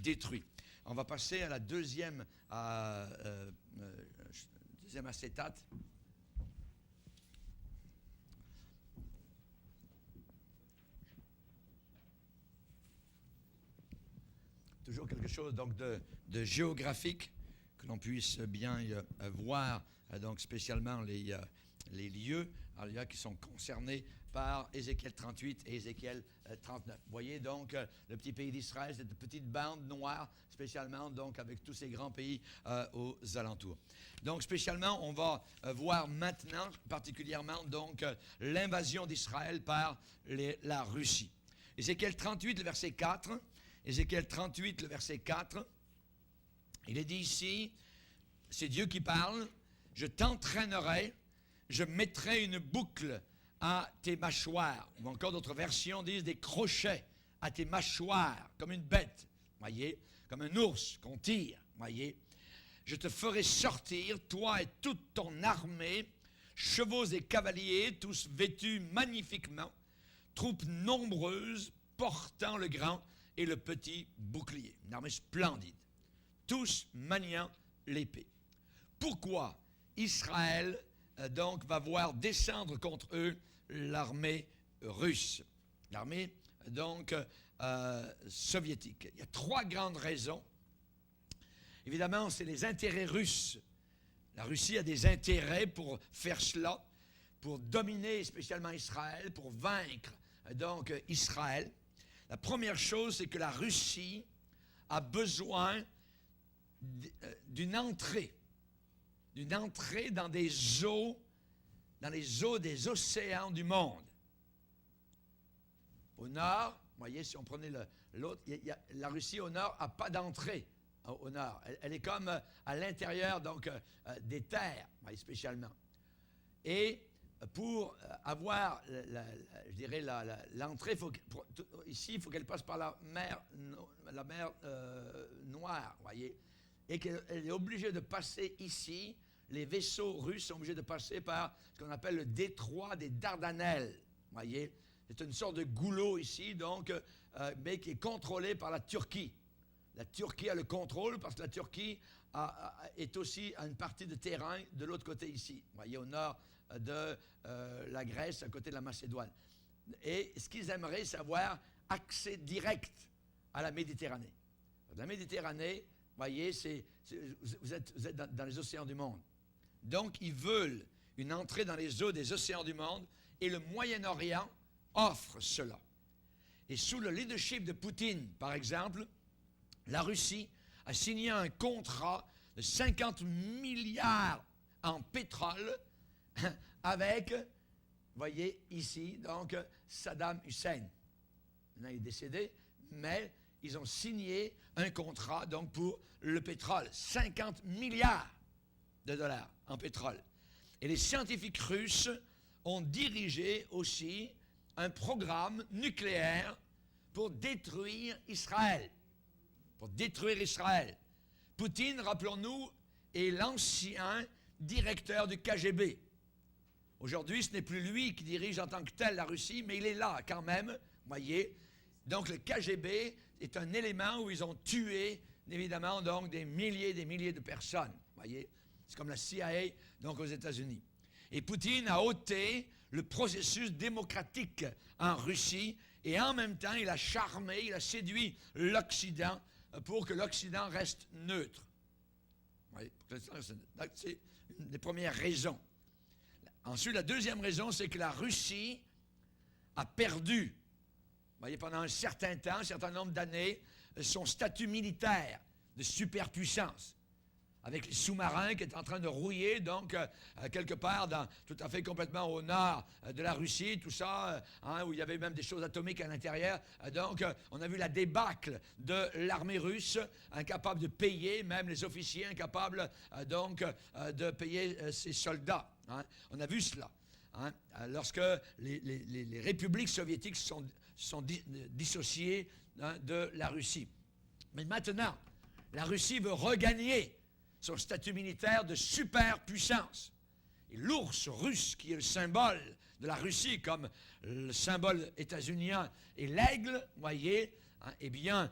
détruit. On va passer à la deuxième acétate. Toujours quelque chose donc de géographique que l'on puisse bien voir, donc spécialement les lieux qui sont concernés par Ézéchiel 38 et Ézéchiel 39. Vous voyez donc le petit pays d'Israël, cette petite bande noire, spécialement donc avec tous ces grands pays aux alentours. Donc spécialement, on va voir maintenant particulièrement donc l'invasion d'Israël par la Russie. Ézéchiel 38, le verset 4. Ézéchiel 38, le verset 4, il est dit ici, c'est Dieu qui parle, « Je t'entraînerai, je mettrai une boucle à tes mâchoires. » Ou encore d'autres versions disent des crochets à tes mâchoires, comme une bête, voyez, comme un ours qu'on tire, voyez. « Je te ferai sortir, toi et toute ton armée, chevaux et cavaliers, tous vêtus magnifiquement, troupes nombreuses, portant le grand et le petit bouclier. » Une armée splendide. Tous maniant l'épée. Pourquoi Israël, donc, va voir descendre contre eux l'armée russe? L'armée, donc, soviétique. Il y a trois grandes raisons. Évidemment, c'est les intérêts russes. La Russie a des intérêts pour faire cela, pour dominer spécialement Israël, pour vaincre, donc, Israël. La première chose, c'est que la Russie a besoin d'une entrée dans des eaux, dans les eaux des océans du monde. Au nord, vous voyez, si on prenait l'autre, la Russie au nord n'a pas d'entrée au nord. Elle est comme à l'intérieur donc des terres, spécialement. Et pour avoir, je dirais, l'entrée, ici, il faut qu'elle passe par la mer Noire, voyez, et qu'elle est obligée de passer ici. Les vaisseaux russes sont obligés de passer par ce qu'on appelle le détroit des Dardanelles, voyez. C'est une sorte de goulot ici, donc, mais qui est contrôlé par la Turquie. La Turquie a le contrôle parce que la Turquie est aussi à une partie de terrain de l'autre côté ici, voyez, au nord de la Grèce, à côté de la Macédoine. Et ce qu'ils aimeraient, c'est avoir accès direct à la Méditerranée. La Méditerranée, voyez, vous êtes dans les océans du monde. Donc, ils veulent une entrée dans les eaux des océans du monde, et le Moyen-Orient offre cela. Et sous le leadership de Poutine, par exemple, la Russie a signé un contrat de 50 milliards en pétrole avec, vous voyez ici, donc Saddam Hussein. Maintenant, il est décédé, mais ils ont signé un contrat donc pour le pétrole. 50 milliards de dollars en pétrole. Et les scientifiques russes ont dirigé aussi un programme nucléaire pour détruire Israël. Pour détruire Israël. Poutine, rappelons-nous, est l'ancien directeur du KGB. Aujourd'hui, ce n'est plus lui qui dirige en tant que tel la Russie, mais il est là quand même, voyez. Donc le KGB est un élément où ils ont tué, évidemment, donc des milliers de personnes, voyez. C'est comme la CIA, donc aux États-Unis. Et Poutine a ôté le processus démocratique en Russie, et en même temps, il a charmé, il a séduit l'Occident pour que l'Occident reste neutre. Oui, c'est une des premières raisons. Ensuite, la deuxième raison, c'est que la Russie a perdu, vous voyez, pendant un certain temps, un certain nombre d'années, son statut militaire de superpuissance, avec les sous-marins qui étaient en train de rouiller, donc, quelque part, tout à fait complètement au nord de la Russie, tout ça, où il y avait même des choses atomiques à l'intérieur. Donc, on a vu la débâcle de l'armée russe, incapable de payer, même les officiers incapables, donc, de payer ses soldats. On a vu cela. Lorsque les républiques soviétiques sont dissociées de la Russie. Mais maintenant, la Russie veut regagner son statut militaire de superpuissance. Et l'ours russe, qui est le symbole de la Russie, comme le symbole états-unien, et l'aigle, voyez, eh bien,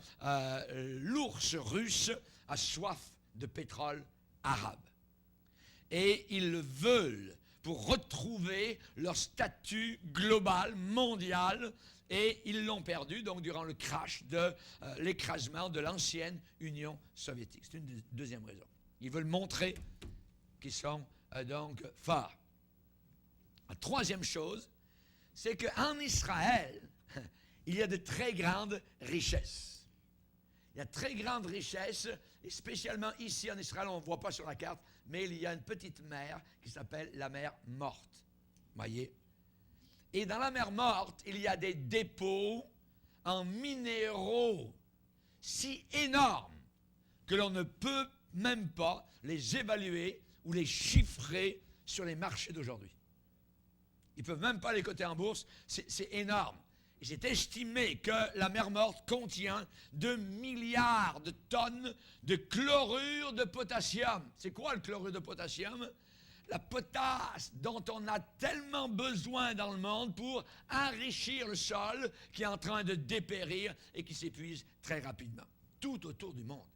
l'ours russe a soif de pétrole arabe. Et ils le veulent pour retrouver leur statut global, mondial, et ils l'ont perdu donc durant le crash de l'écrasement de l'ancienne Union soviétique. C'est une deuxième raison. Ils veulent montrer qu'ils sont donc forts. La troisième chose, c'est qu'en Israël, il y a de très grandes richesses. Il y a de très grandes richesses, et spécialement ici en Israël, on ne voit pas sur la carte, mais il y a une petite mer qui s'appelle la mer Morte. Voyez? Et dans la mer Morte, il y a des dépôts en minéraux si énormes que l'on ne peut même pas les évaluer ou les chiffrer sur les marchés d'aujourd'hui. Ils ne peuvent même pas les coter en bourse, c'est énorme. Et c'est estimé que la mer Morte contient 2 milliards de tonnes de chlorure de potassium. C'est quoi le chlorure de potassium? La potasse dont on a tellement besoin dans le monde pour enrichir le sol qui est en train de dépérir et qui s'épuise très rapidement. Tout autour du monde.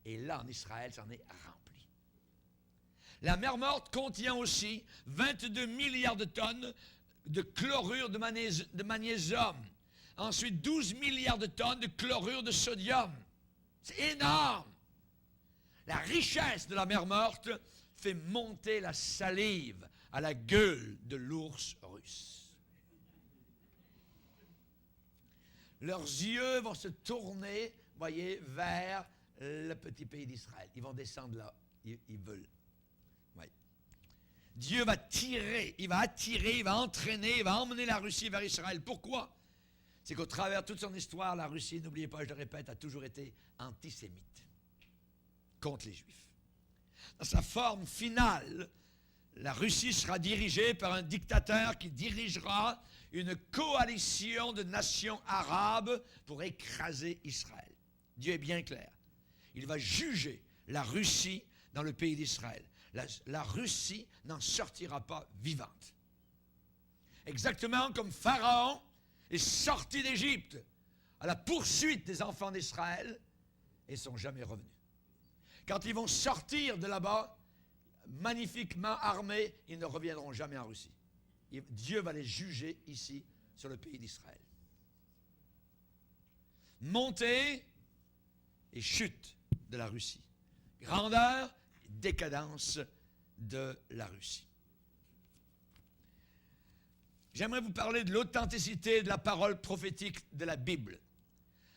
Et là, en Israël, ça en est rempli. La mer Morte contient aussi 22 milliards de tonnes de chlorure de magnésium. Ensuite, 12 milliards de tonnes de chlorure de sodium. C'est énorme. La richesse de la mer Morte fait monter la salive à la gueule de l'ours russe. Leurs yeux vont se tourner, voyez, vers le petit pays d'Israël. Ils vont descendre là. Ils veulent. Oui. Dieu va tirer, il va attirer, il va entraîner, il va emmener la Russie vers Israël. Pourquoi? C'est qu'au travers de toute son histoire, la Russie, n'oubliez pas, je le répète, a toujours été antisémite contre les Juifs. Dans sa forme finale, la Russie sera dirigée par un dictateur qui dirigera une coalition de nations arabes pour écraser Israël. Dieu est bien clair. Il va juger la Russie dans le pays d'Israël. La Russie n'en sortira pas vivante. Exactement comme Pharaon est sorti d'Égypte à la poursuite des enfants d'Israël et ne sont jamais revenus. Quand ils vont sortir de là-bas, magnifiquement armés, ils ne reviendront jamais en Russie. Dieu va les juger ici, sur le pays d'Israël. Montée et chute de la Russie. Grandeur et décadence de la Russie. J'aimerais vous parler de l'authenticité de la parole prophétique de la Bible.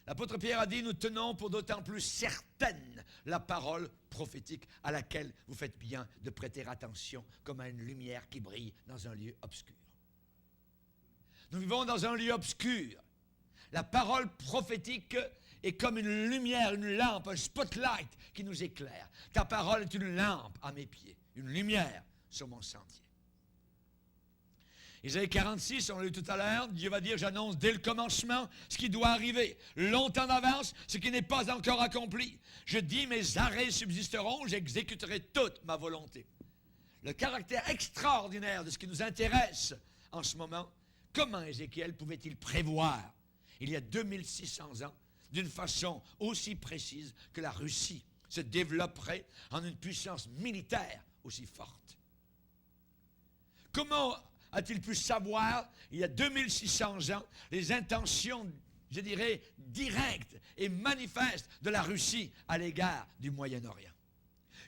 L'apôtre Pierre a dit, nous tenons pour d'autant plus certaine la parole prophétique à laquelle vous faites bien de prêter attention comme à une lumière qui brille dans un lieu obscur. Nous vivons dans un lieu obscur. La parole prophétique est comme une lumière, une lampe, un spotlight qui nous éclaire. Ta parole est une lampe à mes pieds, une lumière sur mon sentier. Isaïe 46, on l'a lu tout à l'heure, Dieu va dire, j'annonce dès le commencement ce qui doit arriver. Longtemps d'avance, ce qui n'est pas encore accompli. Je dis, mes arrêts subsisteront, j'exécuterai toute ma volonté. Le caractère extraordinaire de ce qui nous intéresse en ce moment, comment Ézéchiel pouvait-il prévoir, il y a 2600 ans, d'une façon aussi précise que la Russie se développerait en une puissance militaire aussi forte? Comment a-t-il pu savoir, il y a 2600 ans, les intentions, je dirais, directes et manifestes de la Russie à l'égard du Moyen-Orient?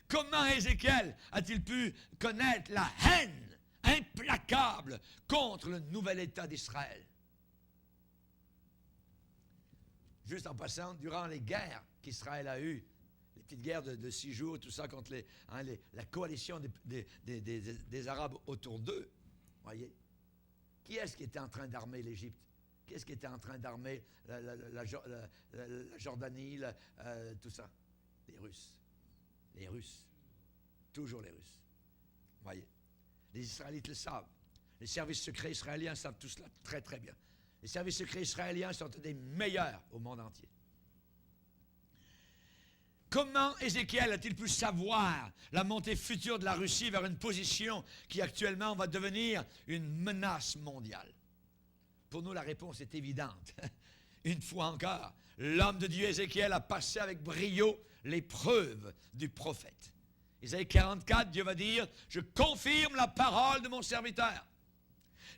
Comment Ézéchiel a-t-il pu connaître la haine implacable contre le nouvel État d'Israël? Juste en passant, durant les guerres qu'Israël a eues, les petites guerres de 6 jours, tout ça contre la coalition des Arabes autour d'eux, voyez, qui est-ce qui était en train d'armer l'Égypte? Qui est-ce qui était en train d'armer la Jordanie, tout ça? Les Russes. Les Russes. Toujours les Russes. Voyez. Les Israélites le savent. Les services secrets israéliens savent tout cela très très bien. Les services secrets israéliens sont des meilleurs au monde entier. Comment Ézéchiel a-t-il pu savoir la montée future de la Russie vers une position qui actuellement va devenir une menace mondiale? Pour nous, la réponse est évidente. Une fois encore, l'homme de Dieu Ézéchiel a passé avec brio l'épreuve du prophète. Isaïe 44, Dieu va dire, je confirme la parole de mon serviteur.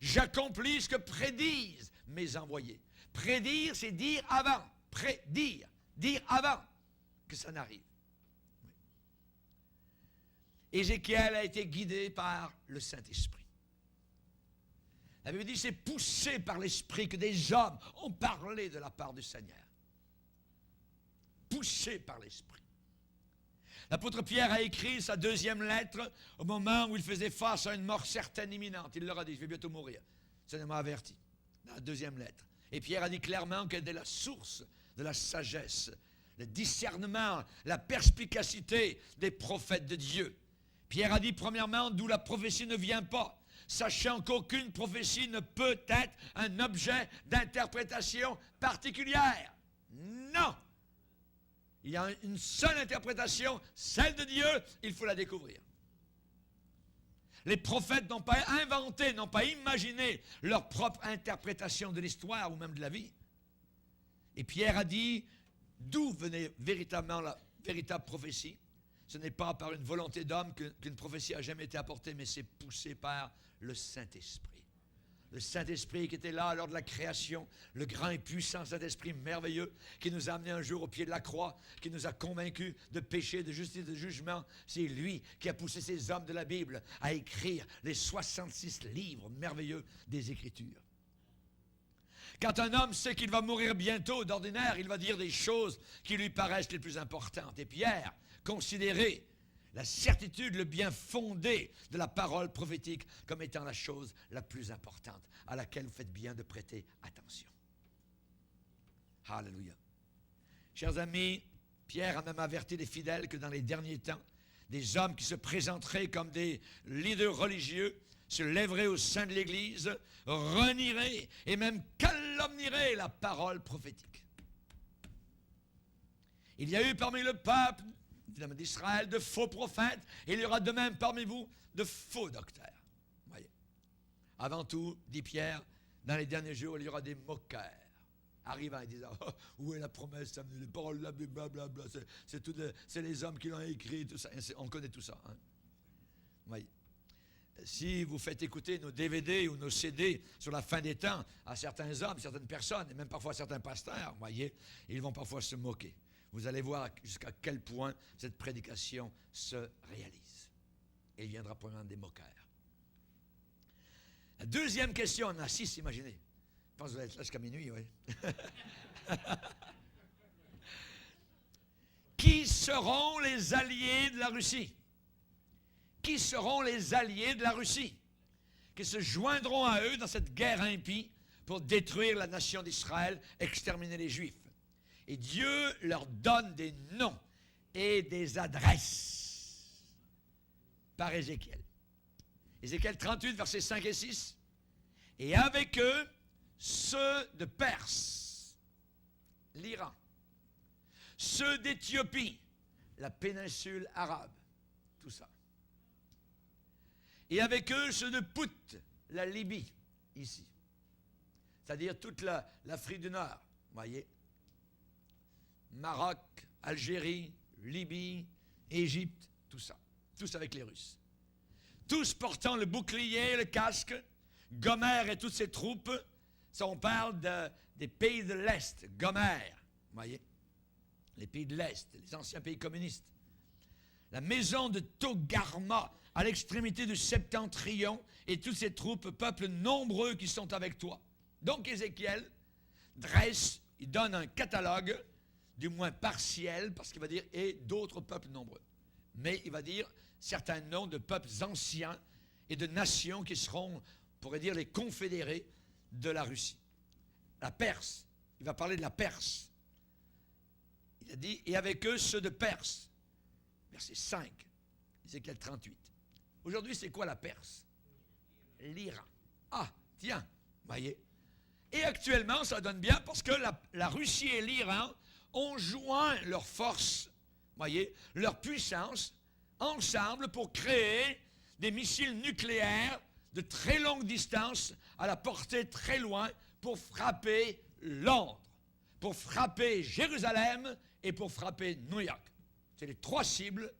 J'accomplis ce que prédisent mes envoyés. Prédire, c'est dire avant. Prédire, dire avant que ça n'arrive. Ézéchiel a été guidé par le Saint-Esprit. La Bible dit, c'est poussé par l'Esprit que des hommes ont parlé de la part du Seigneur. Poussé par l'Esprit. L'apôtre Pierre a écrit sa deuxième lettre au moment où il faisait face à une mort certaine imminente. Il leur a dit, je vais bientôt mourir. Ça m'a averti, dans la deuxième lettre. Et Pierre a dit clairement qu'elle est la source de la sagesse, le discernement, la perspicacité des prophètes de Dieu. Pierre a dit premièrement d'où la prophétie ne vient pas, sachant qu'aucune prophétie ne peut être un objet d'interprétation particulière. Non! Il y a une seule interprétation, celle de Dieu, il faut la découvrir. Les prophètes n'ont pas inventé, n'ont pas imaginé leur propre interprétation de l'histoire ou même de la vie. Et Pierre a dit d'où venait véritablement la véritable prophétie. Ce n'est pas par une volonté d'homme qu'une prophétie a jamais été apportée, mais c'est poussé par le Saint-Esprit. Le Saint-Esprit qui était là lors de la création, le grand et puissant Saint-Esprit merveilleux qui nous a amenés un jour au pied de la croix, qui nous a convaincus de péché, de justice, de jugement. C'est lui qui a poussé ces hommes de la Bible à écrire les 66 livres merveilleux des Écritures. Quand un homme sait qu'il va mourir bientôt, d'ordinaire, il va dire des choses qui lui paraissent les plus importantes. Et Pierre considérait la certitude, le bien fondé de la parole prophétique comme étant la chose la plus importante à laquelle vous faites bien de prêter attention. Alléluia. Chers amis, Pierre a même averti les fidèles que dans les derniers temps, des hommes qui se présenteraient comme des leaders religieux se lèveraient au sein de l'Église, renieraient et même calomnieraient la parole prophétique. Il y a eu parmi le peuple d'Israël de faux prophètes, et il y aura de même parmi vous de faux docteurs. Voyez. Avant tout, dit Pierre, dans les derniers jours, il y aura des moqueurs. Arrivant et disant, oh, où est la promesse, les paroles de la Bible, blablabla, c'est les hommes qui l'ont écrit, tout ça. On connaît tout ça. Hein? Voyez. Si vous faites écouter nos DVD ou nos CD sur la fin des temps à certains hommes, certaines personnes, et même parfois certains pasteurs, voyez, ils vont parfois se moquer. Vous allez voir jusqu'à quel point cette prédication se réalise. Et il viendra probablement des moqueurs. La deuxième question, on a 6, imaginez. Je pense que vous allez être là jusqu'à minuit, oui. Qui seront les alliés de la Russie? Qui seront les alliés de la Russie? Qui se joindront à eux dans cette guerre impie pour détruire la nation d'Israël, exterminer les Juifs. Et Dieu leur donne des noms et des adresses par Ézéchiel. Ézéchiel 38, versets 5 et 6. Et avec eux, ceux de Perse, l'Iran, ceux d'Éthiopie, la péninsule arabe, tout ça. Et avec eux, ceux de Pout, la Libye, ici. C'est-à-dire toute l'Afrique du Nord, vous voyez. Maroc, Algérie, Libye, Égypte, tout ça. Tous avec les Russes. Tous portant le bouclier, le casque, Gomer et toutes ses troupes. Ça, on parle des pays de l'Est, Gomer, vous voyez. Les pays de l'Est, les anciens pays communistes. La maison de Togarma, à l'extrémité du septentrion, et toutes ces troupes, peuples nombreux qui sont avec toi. Donc Ézéchiel dresse, il donne un catalogue, du moins partiel, parce qu'il va dire « et d'autres peuples nombreux ». Mais il va dire certains noms de peuples anciens et de nations qui seront, on pourrait dire, les confédérés de la Russie. La Perse, il va parler de la Perse. Il a dit « et avec eux ceux de Perse ». Verset 5, Ézéchiel 38. Aujourd'hui, c'est quoi la Perse? L'Iran. Ah, tiens, voyez. Et actuellement, ça donne bien parce que la Russie et l'Iran ont joint leurs forces, voyez, leur puissance, ensemble pour créer des missiles nucléaires de très longue distance, à la portée très loin, pour frapper Londres. pour frapper Jérusalem et pour frapper New York. C'est les 3 cibles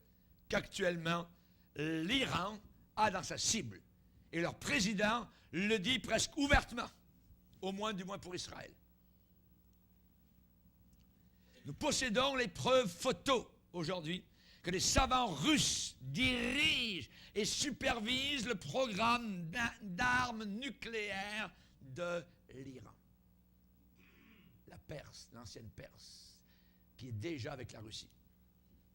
qu'actuellement l'Iran a dans sa cible. Et leur président le dit presque ouvertement, au moins du moins pour Israël. Nous possédons les preuves photos aujourd'hui que les savants russes dirigent et supervisent le programme d'armes nucléaires de l'Iran. La Perse, l'ancienne Perse, qui est déjà avec la Russie.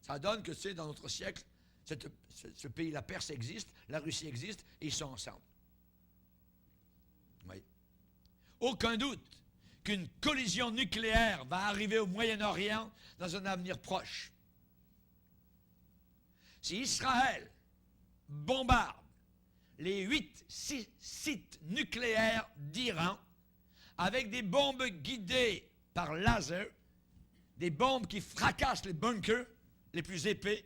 Ça donne que, dans notre siècle, ce pays, la Perse existe, la Russie existe, et ils sont ensemble. Oui. Aucun doute qu'une collision nucléaire va arriver au Moyen-Orient dans un avenir proche. Si Israël bombarde les 8 sites nucléaires d'Iran avec des bombes guidées par laser, des bombes qui fracassent les bunkers les plus épais,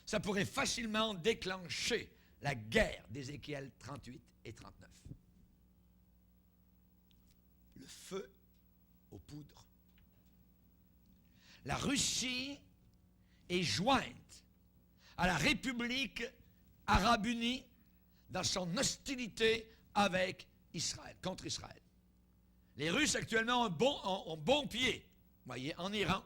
ça pourrait facilement déclencher la guerre d'Ézéchiel 38 et 39. Le feu aux poudres. La Russie est jointe à la République arabe unie dans son hostilité avec Israël, contre Israël. Les Russes actuellement ont bon pied, vous voyez, en Iran,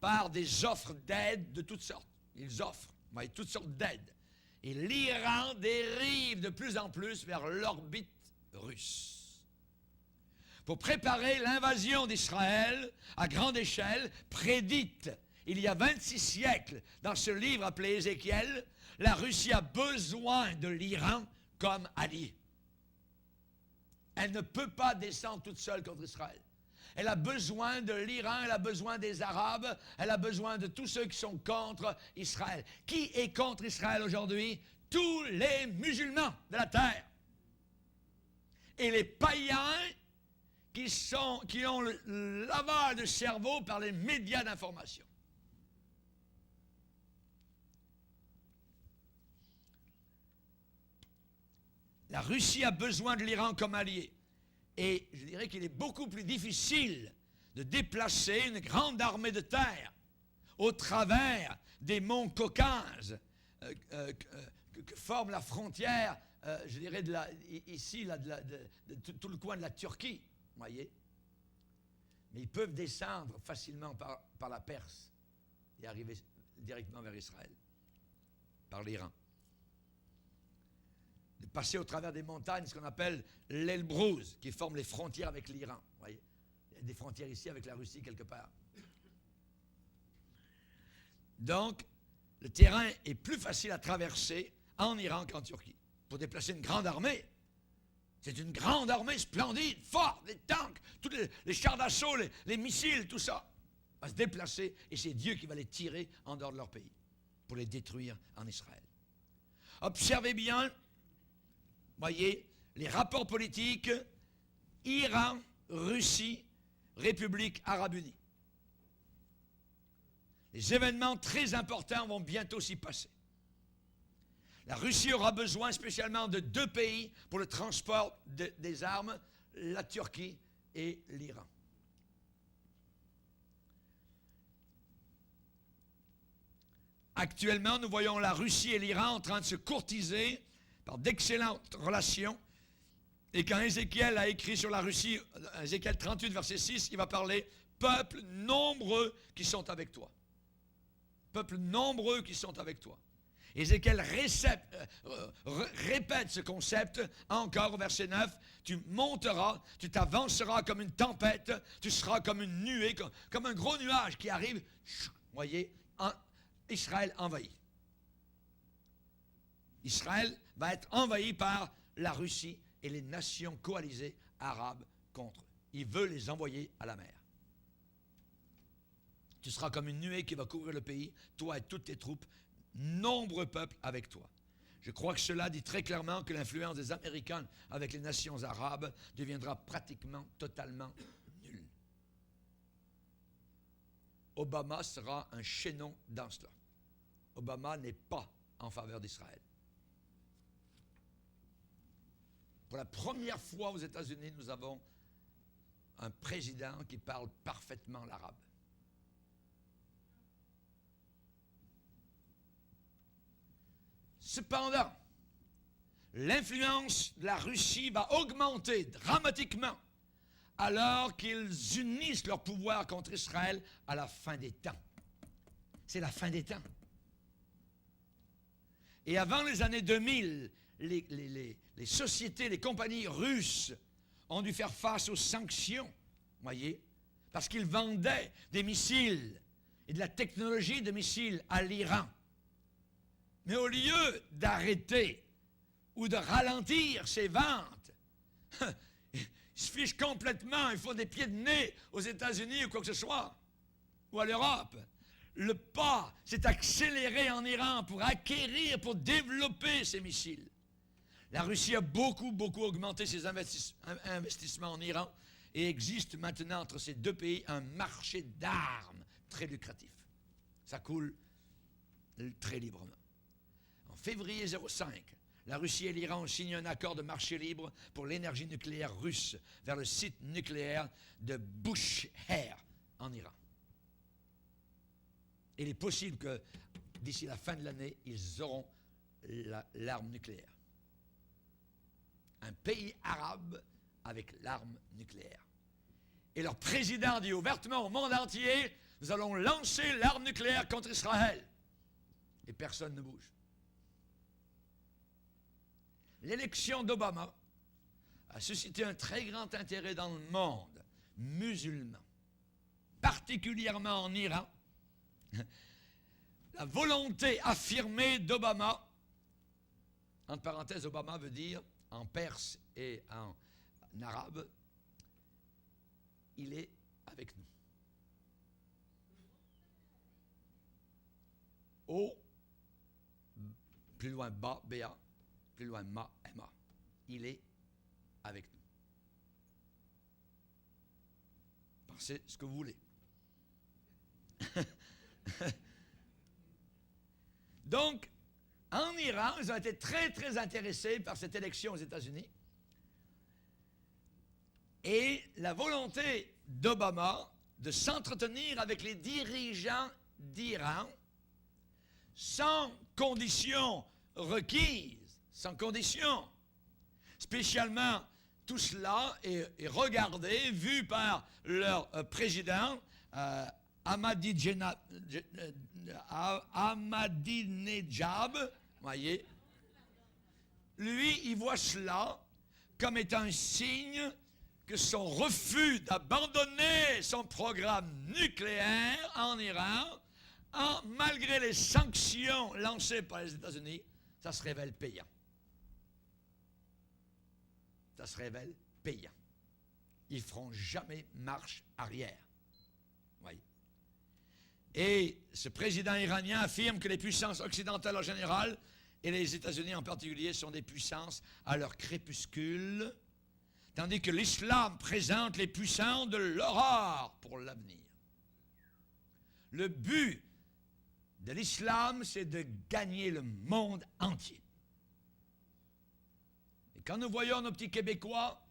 par des offres d'aide de toutes sortes. Ils offrent, vous voyez, toutes sortes d'aides. Et l'Iran dérive de plus en plus vers l'orbite russe. Pour préparer l'invasion d'Israël à grande échelle, prédite il y a 26 siècles dans ce livre appelé Ézéchiel, la Russie a besoin de l'Iran comme allié. Elle ne peut pas descendre toute seule contre Israël. Elle a besoin de l'Iran, elle a besoin des Arabes, elle a besoin de tous ceux qui sont contre Israël. Qui est contre Israël aujourd'hui? Tous les musulmans de la terre. Et les païens qui ont le lavage de cerveau par les médias d'information. La Russie a besoin de l'Iran comme allié. Et je dirais qu'il est beaucoup plus difficile de déplacer une grande armée de terre au travers des monts Caucases que forme la frontière, je dirais, ici, de tout le coin de la Turquie. Vous voyez? Mais ils peuvent descendre facilement par la Perse et arriver directement vers Israël, par l'Iran. De passer au travers des montagnes, ce qu'on appelle l'Elbrouz, qui forme les frontières avec l'Iran. Vous voyez? Il y a des frontières ici avec la Russie quelque part. Donc, le terrain est plus facile à traverser en Iran qu'en Turquie. Pour déplacer une grande armée, c'est une grande armée splendide, forte, des tanks, tous les chars d'assaut, les missiles, tout ça va se déplacer et c'est Dieu qui va les tirer en dehors de leur pays pour les détruire en Israël. Observez bien, voyez, les rapports politiques Iran, Russie, République arabe unie. Les événements très importants vont bientôt s'y passer. La Russie aura besoin spécialement de 2 pays pour le transport des armes, la Turquie et l'Iran. Actuellement, nous voyons la Russie et l'Iran en train de se courtiser par d'excellentes relations. Et quand Ézéchiel a écrit sur la Russie, Ézéchiel 38, verset 6, il va parler « Peuple nombreux qui sont avec toi ». Peuple nombreux qui sont avec toi. Ézéchiel répète ce concept encore au verset 9. Tu monteras, tu t'avanceras comme une tempête, tu seras comme une nuée, comme un gros nuage qui arrive, voyez, Israël envahi. Israël va être envahi par la Russie et les nations coalisées arabes contre eux. Il veut les envoyer à la mer. Tu seras comme une nuée qui va couvrir le pays, toi et toutes tes troupes, nombreux peuples avec toi. Je crois que cela dit très clairement que l'influence des Américains avec les nations arabes deviendra pratiquement totalement nulle. Obama sera un chaînon dans cela. Obama n'est pas en faveur d'Israël. Pour la première fois aux États-Unis, nous avons un président qui parle parfaitement l'arabe. Cependant, l'influence de la Russie va augmenter dramatiquement alors qu'ils unissent leur pouvoir contre Israël à la fin des temps. C'est la fin des temps. Et avant les années 2000, les sociétés, les compagnies russes ont dû faire face aux sanctions, voyez, parce qu'ils vendaient des missiles et de la technologie de missiles à l'Iran. Mais au lieu d'arrêter ou de ralentir ces ventes, ils se fichent complètement, ils font des pieds de nez aux États-Unis ou quoi que ce soit, ou à l'Europe. Le pas s'est accéléré en Iran pour acquérir, pour développer ces missiles. La Russie a beaucoup augmenté ses investissements en Iran et existe maintenant entre ces deux pays un marché d'armes très lucratif. Ça coule très librement. En février 2005, la Russie et l'Iran ont signé un accord de marché libre pour l'énergie nucléaire russe vers le site nucléaire de Bushehr en Iran. Il est possible que d'ici la fin de l'année, ils auront l'arme nucléaire. Un pays arabe avec l'arme nucléaire. Et leur président dit ouvertement au monde entier, nous allons lancer l'arme nucléaire contre Israël. Et personne ne bouge. L'élection d'Obama a suscité un très grand intérêt dans le monde musulman, particulièrement en Iran. La volonté affirmée d'Obama, entre parenthèses, Obama veut dire en perse et en arabe, il est avec nous. O, plus loin bas, BA, plus loin ma, MA. Il est avec nous. Pensez ce que vous voulez. Donc, en Iran, ils ont été très intéressés par cette élection aux États-Unis. Et la volonté d'Obama de s'entretenir avec les dirigeants d'Iran sans conditions requises, sans conditions. Spécialement, tout cela est regardé, vu par leur président, Ahmadinejad, voyez, lui, il voit cela comme étant un signe que son refus d'abandonner son programme nucléaire en Iran, malgré les sanctions lancées par les États-Unis, ça se révèle payant. Ça se révèle payant. Ils ne feront jamais marche arrière. Voyez. Et ce président iranien affirme que les puissances occidentales en général et les États-Unis en particulier sont des puissances à leur crépuscule, tandis que l'islam présente les puissants de l'aurore pour l'avenir. Le but de l'islam, c'est de gagner le monde entier. Et quand nous voyons nos petits Québécois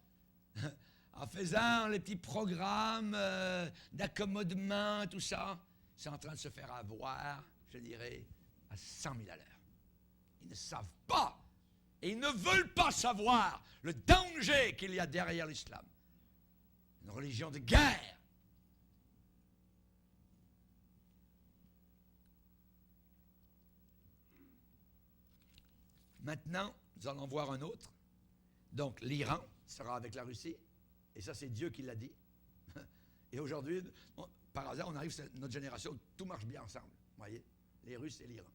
en faisant les petits programmes d'accommodement, tout ça, c'est en train de se faire avoir, je dirais, à 100 000 à l'heure. Ils ne savent pas et ils ne veulent pas savoir le danger qu'il y a derrière l'islam. Une religion de guerre. Maintenant, nous allons voir un autre. Donc, l'Iran sera avec la Russie. Et ça, c'est Dieu qui l'a dit. Et aujourd'hui, par hasard, on arrive à notre génération, tout marche bien ensemble. Vous voyez, les Russes et l'Iran.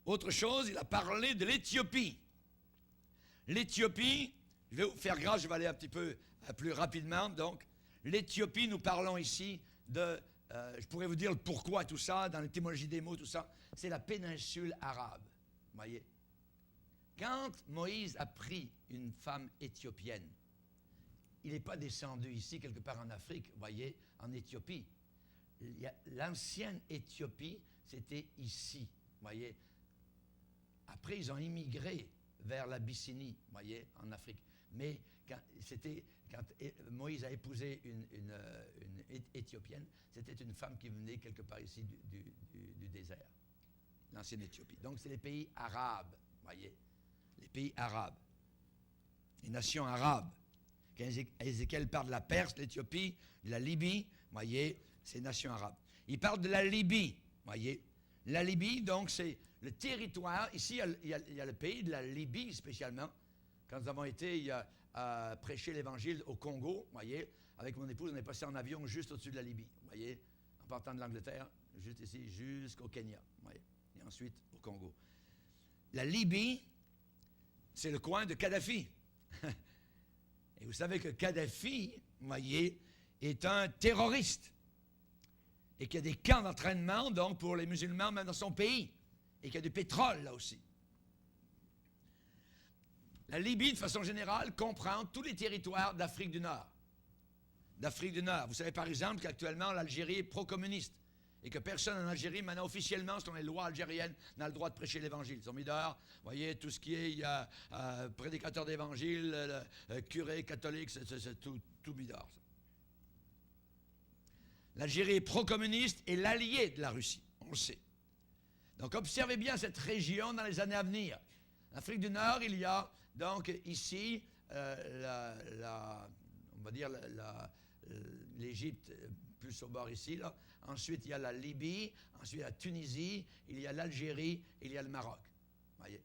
Autre chose, il a parlé de l'Éthiopie. L'Éthiopie, je vais vous faire grâce, je vais aller un petit peu plus rapidement. Donc, l'Éthiopie, nous parlons ici de, je pourrais vous dire le pourquoi tout ça, dans l'étymologie des mots, tout ça, c'est la péninsule arabe. Vous voyez? Quand Moïse a pris une femme éthiopienne, il n'est pas descendu ici, quelque part en Afrique, vous voyez, en Éthiopie. L'ancienne Éthiopie, c'était ici, vous voyez. Après, ils ont immigré vers l'Abyssinie, vous voyez, en Afrique. Mais quand Moïse a épousé une Éthiopienne, c'était une femme qui venait quelque part ici du désert, l'ancienne Éthiopie. Donc, c'est les pays arabes, voyez, les pays arabes, les nations arabes. Quand Ézéchiel parle de la Perse, l'Éthiopie, de la Libye, voyez, c'est les nations arabes. Il parle de la Libye, voyez. La Libye, donc, c'est le territoire. Ici, il y a le pays de la Libye spécialement. Quand nous avons été prêcher l'Évangile au Congo, voyez, avec mon épouse, on est passé en avion juste au-dessus de la Libye, voyez, en partant de l'Angleterre, juste ici, jusqu'au Kenya, voyez, et ensuite au Congo. La Libye, c'est le coin de Kadhafi. Et vous savez que Kadhafi, voyez, est un terroriste. Et qu'il y a des camps d'entraînement, donc, pour les musulmans, même dans son pays. Et qu'il y a du pétrole, là aussi. La Libye, de façon générale, comprend tous les territoires d'Afrique du Nord. D'Afrique du Nord. Vous savez, par exemple, qu'actuellement, l'Algérie est pro-communiste. Et que personne en Algérie, maintenant, officiellement, selon les lois algériennes, n'a le droit de prêcher l'Évangile. Ils ont mis dehors, vous voyez, tout ce qui est prédicateur d'Évangile, curé, catholique, c'est tout mis dehors. L'Algérie est pro-communiste et l'allié de la Russie, on le sait. Donc, observez bien cette région dans les années à venir. En Afrique du Nord, il y a donc ici, on va dire l'Égypte, plus au bord ici, là. Ensuite, il y a la Libye, ensuite la Tunisie, il y a l'Algérie, il y a le Maroc. Voyez.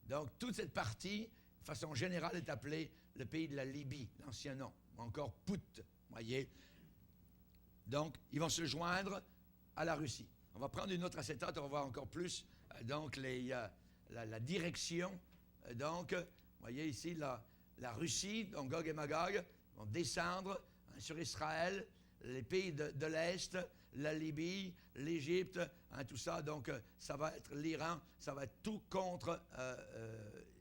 Donc, toute cette partie, de façon générale, est appelée le pays de la Libye, l'ancien nom, ou encore Pout, voyez. Donc, ils vont se joindre à la Russie. On va prendre une autre acétate, on va voir encore plus, donc, la direction. Donc, vous voyez ici, la Russie, donc Gog et Magog, vont descendre sur Israël, les pays de l'Est, la Libye, l'Égypte, tout ça. Donc, ça va être l'Iran, ça va être tout contre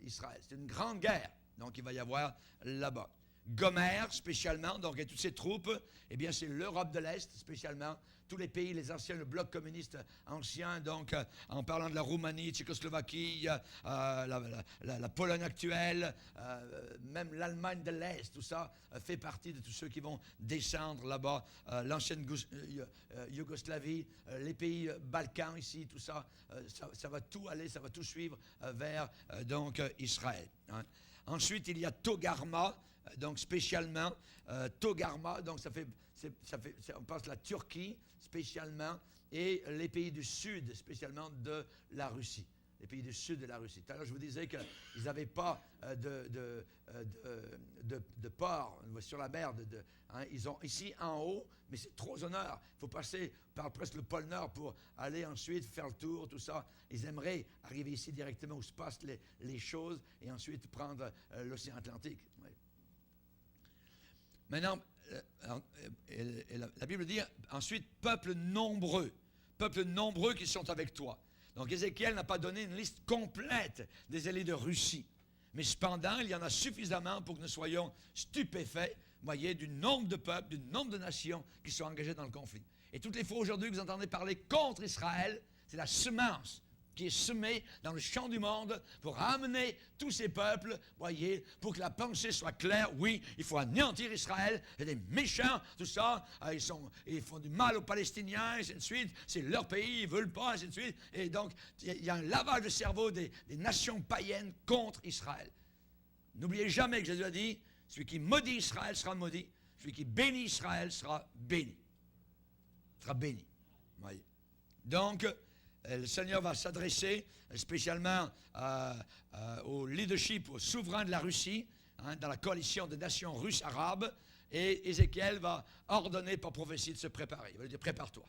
Israël. C'est une grande guerre, donc, il va y avoir là-bas. Gomer, spécialement, donc, et toutes ces troupes, eh bien, c'est l'Europe de l'Est, spécialement. Tous les pays, les anciens, le bloc communiste ancien, donc, en parlant de la Roumanie, Tchécoslovaquie, la Pologne actuelle, même l'Allemagne de l'Est, tout ça fait partie de tous ceux qui vont descendre là-bas, l'ancienne Yougoslavie, les pays Balkans ici, tout ça, ça va tout aller, ça va tout suivre vers, donc, Israël. Hein. Ensuite, il y a Togarma, donc spécialement, Togarma, donc on passe la Turquie spécialement, et les pays du sud spécialement de la Russie. Les pays du sud de la Russie. Tout à l'heure, je vous disais qu'ils n'avaient pas de port sur la mer. Ils ont ici en haut, mais c'est trop au nord. Il faut passer par presque le pôle Nord pour aller ensuite faire le tour, tout ça. Ils aimeraient arriver ici directement où se passent les choses et ensuite prendre l'océan Atlantique. Oui. Maintenant, la Bible dit ensuite, peuple nombreux qui sont avec toi. Donc Ézéchiel n'a pas donné une liste complète des alliés de Russie. Mais cependant, il y en a suffisamment pour que nous soyons stupéfaits, voyez, du nombre de peuples, du nombre de nations qui sont engagées dans le conflit. Et toutes les fois aujourd'hui que vous entendez parler contre Israël, c'est la semence qui est semée dans le champ du monde pour amener tous ces peuples, voyez, pour que la pensée soit claire. Oui, il faut anéantir Israël, et des méchants, tout ça, ils font du mal aux Palestiniens, et ainsi de suite, c'est leur pays, ils ne veulent pas, ainsi de suite. Et donc, il y a un lavage de cerveau des nations païennes contre Israël. N'oubliez jamais que Jésus a dit, celui qui maudit Israël sera maudit, celui qui bénit Israël sera béni. Sera béni. Voyez. Donc, le Seigneur va s'adresser spécialement au leadership, aux souverains de la Russie, dans la coalition des nations russes arabes, et Ézéchiel va ordonner par prophétie de se préparer. Il va lui dire, prépare-toi.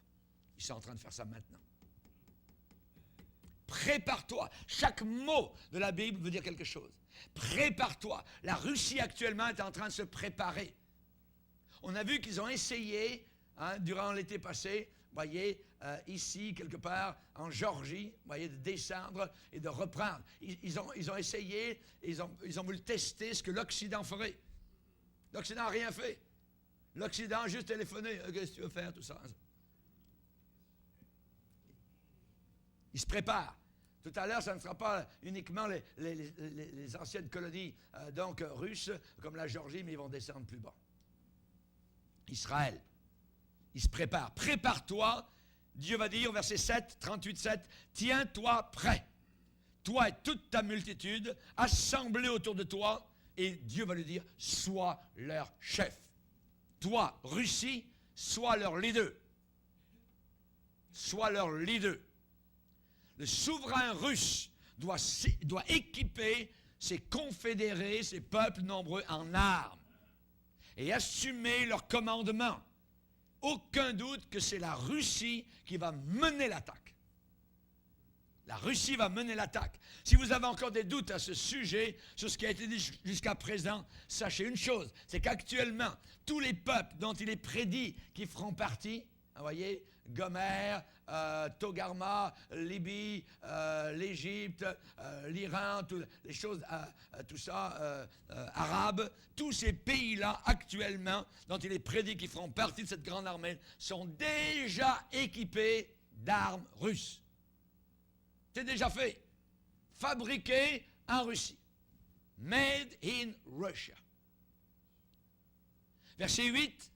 Ils sont en train de faire ça maintenant. Prépare-toi. Chaque mot de la Bible veut dire quelque chose. Prépare-toi. La Russie actuellement est en train de se préparer. On a vu qu'ils ont essayé, durant l'été passé, voyez, ici, quelque part, en Géorgie, voyez, de descendre et de reprendre. Ils ont essayé, ils ont voulu tester ce que l'Occident ferait. L'Occident n'a rien fait. L'Occident a juste téléphoné. Qu'est-ce que tu veux faire, tout ça? Il se prépare. Tout à l'heure, ça ne sera pas uniquement les anciennes colonies russes, comme la Géorgie, mais ils vont descendre plus bas. Israël, il se prépare. Prépare-toi, Dieu va dire, verset 7, 38-7, tiens-toi prêt. Toi et toute ta multitude, assemblés autour de toi, et Dieu va lui dire, sois leur chef. Toi, Russie, sois leur leader. Sois leur leader. Le souverain russe doit équiper ses confédérés, ses peuples nombreux en armes et assumer leur commandement. Aucun doute que c'est la Russie qui va mener l'attaque. La Russie va mener l'attaque. Si vous avez encore des doutes à ce sujet, sur ce qui a été dit jusqu'à présent, sachez une chose, c'est qu'actuellement, tous les peuples dont il est prédit qu'ils feront partie, vous voyez, Gomer, Togarma, Libye, l'Égypte, l'Iran, les choses, tout ça, arabes, tous ces pays-là actuellement, dont il est prédit qu'ils feront partie de cette grande armée, sont déjà équipés d'armes russes. C'est déjà fait. Fabriqué en Russie. Made in Russia. Verset 8.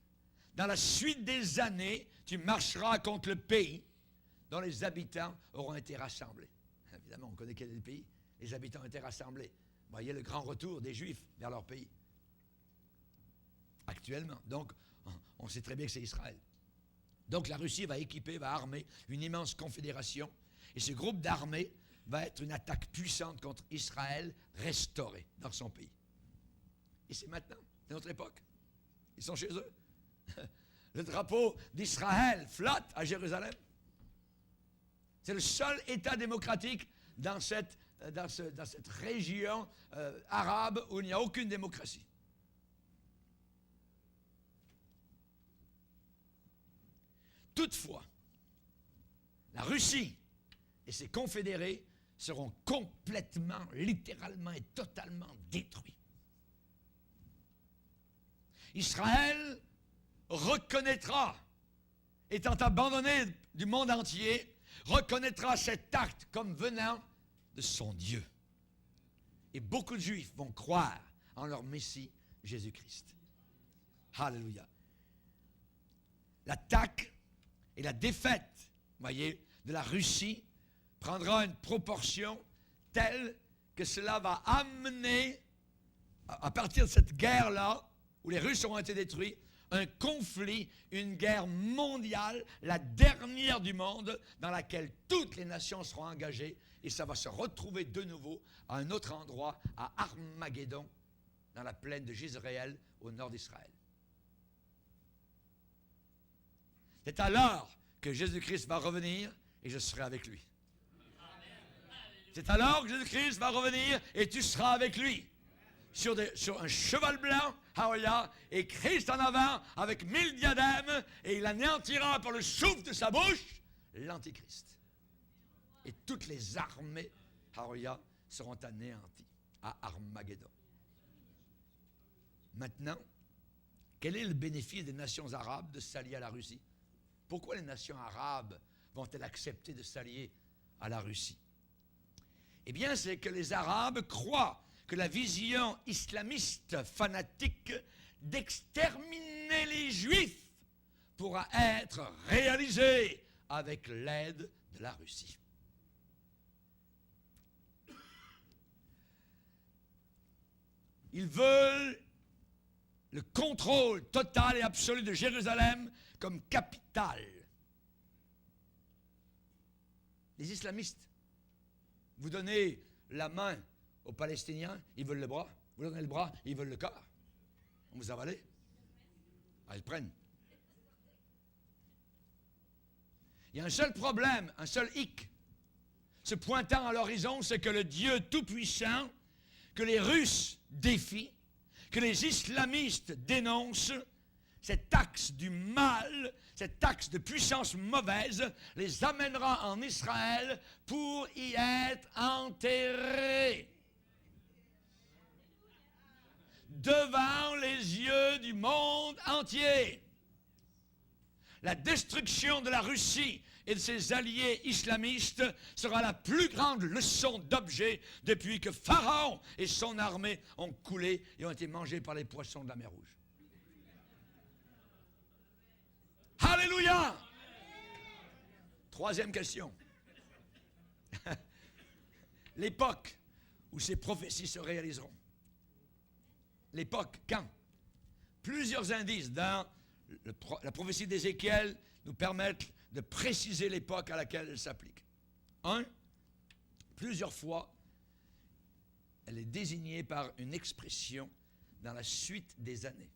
Dans la suite des années, tu marcheras contre le pays dont les habitants auront été rassemblés. Évidemment, on connaît quel est le pays. Les habitants ont été rassemblés. Voyez le grand retour des Juifs vers leur pays. Actuellement. Donc, on sait très bien que c'est Israël. Donc, la Russie va équiper, va armer une immense confédération. Et ce groupe d'armées va être une attaque puissante contre Israël, restaurée dans son pays. Et c'est maintenant, c'est notre époque. Ils sont chez eux. Le drapeau d'Israël flotte à Jérusalem. C'est le seul État démocratique dans cette région arabe où il n'y a aucune démocratie. Toutefois, la Russie et ses confédérés seront complètement, littéralement et totalement détruits. Israël reconnaîtra, étant abandonné du monde entier, reconnaîtra cet acte comme venant de son Dieu. Et beaucoup de Juifs vont croire en leur Messie, Jésus-Christ. Alléluia. L'attaque et la défaite, voyez, de la Russie prendra une proportion telle que cela va amener, à partir de cette guerre-là, où les Russes auront été détruits, un conflit, une guerre mondiale, la dernière du monde, dans laquelle toutes les nations seront engagées, et ça va se retrouver de nouveau à un autre endroit, à Armageddon, dans la plaine de Jezreel, au nord d'Israël. C'est alors que Jésus-Christ va revenir, et je serai avec lui. C'est alors que Jésus-Christ va revenir, et tu seras avec lui. Sur un cheval blanc, et Christ en avant, avec 1000 diadèmes, et il anéantira par le souffle de sa bouche l'Antichrist. Et toutes les armées, seront anéanties à Armageddon. Maintenant, quel est le bénéfice des nations arabes de s'allier à la Russie? Pourquoi les nations arabes vont-elles accepter de s'allier à la Russie? Eh bien, c'est que les Arabes croient que la vision islamiste fanatique d'exterminer les Juifs pourra être réalisée avec l'aide de la Russie. Ils veulent le contrôle total et absolu de Jérusalem comme capitale. Les islamistes, vous donnez la main aux Palestiniens, ils veulent le bras. Vous donnez le bras, ils veulent le corps. On vous avalez. Ah, ils prennent. Il y a un seul problème, un seul hic. Se pointant à l'horizon, c'est que le Dieu Tout-Puissant, que les Russes défient, que les islamistes dénoncent, cet axe du mal, cet axe de puissance mauvaise, les amènera en Israël pour y être enterrés. Devant les yeux du monde entier. La destruction de la Russie et de ses alliés islamistes sera la plus grande leçon d'objet depuis que Pharaon et son armée ont coulé et ont été mangés par les poissons de la mer Rouge. Alléluia! Troisième question. L'époque où ces prophéties se réaliseront. L'époque, quand? Plusieurs indices dans la prophétie d'Ézéchiel nous permettent de préciser l'époque à laquelle elle s'applique. Un, plusieurs fois, elle est désignée par une expression dans la suite des années,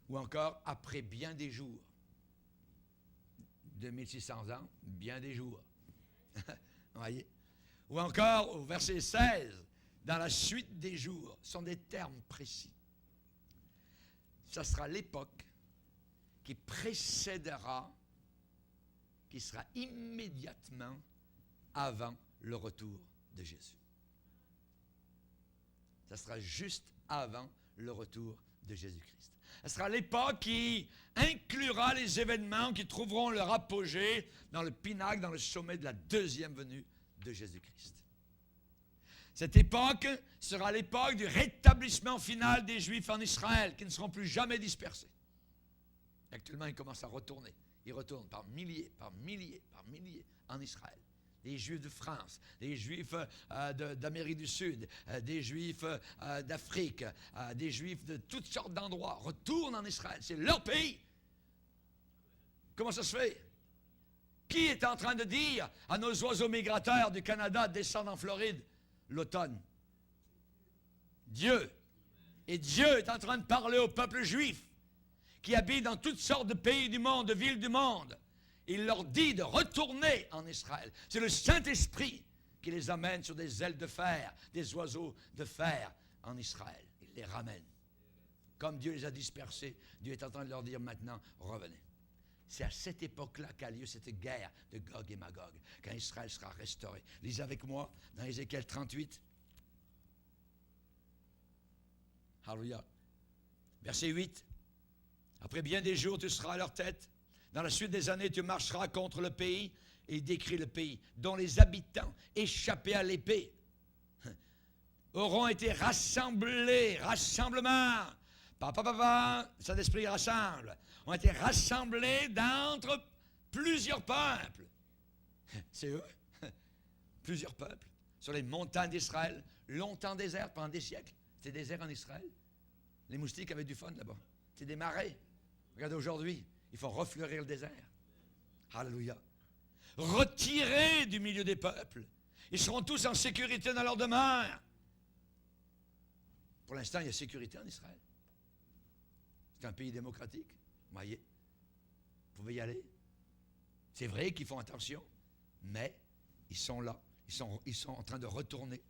ou encore après bien des jours. 2600 ans, bien des jours. Voyez? Ou encore au verset 16, dans la suite des jours, sont des termes précis. Ça sera l'époque qui précédera, qui sera immédiatement avant le retour de Jésus. Ça sera juste avant le retour de Jésus-Christ. Ce sera l'époque qui inclura les événements qui trouveront leur apogée dans le pinacle, dans le sommet de la deuxième venue de Jésus-Christ. Cette époque sera l'époque du rétablissement final des Juifs en Israël, qui ne seront plus jamais dispersés. Actuellement, ils commencent à retourner. Ils retournent par milliers en Israël. Des Juifs de France, des Juifs d'Amérique du Sud, des Juifs d'Afrique, des Juifs de toutes sortes d'endroits retournent en Israël. C'est leur pays. Comment ça se fait? Qui est en train de dire à nos oiseaux migrateurs du Canada de descendre en Floride l'automne? Dieu. Et Dieu est en train de parler au peuple juif qui habite dans toutes sortes de pays du monde, de villes du monde. Il leur dit de retourner en Israël. C'est le Saint-Esprit qui les amène sur des ailes de fer, des oiseaux de fer en Israël. Il les ramène. Comme Dieu les a dispersés, Dieu est en train de leur dire maintenant, revenez. C'est à cette époque-là qu'a lieu cette guerre de Gog et Magog, quand Israël sera restauré. Lisez avec moi dans Ézéchiel 38. Alléluia. Verset 8. Après bien des jours, tu seras à leur tête. Dans la suite des années, tu marcheras contre le pays, et il décrit le pays, dont les habitants, échappés à l'épée, auront été rassemblés, rassemblement, Saint-Esprit rassemble, ont été rassemblés d'entre plusieurs peuples. C'est eux, plusieurs peuples, sur les montagnes d'Israël, longtemps désertes, pendant des siècles. C'était désert en Israël. Les moustiques avaient du fun là-bas. C'est des marais. Regardez aujourd'hui. Il faut refleurir le désert. Alléluia. Retirés du milieu des peuples. Ils seront tous en sécurité dans leur demeure. Pour l'instant, il y a sécurité en Israël. C'est un pays démocratique. Vous voyez. Vous pouvez y aller. C'est vrai qu'ils font attention, mais ils sont là. Ils sont en train de retourner.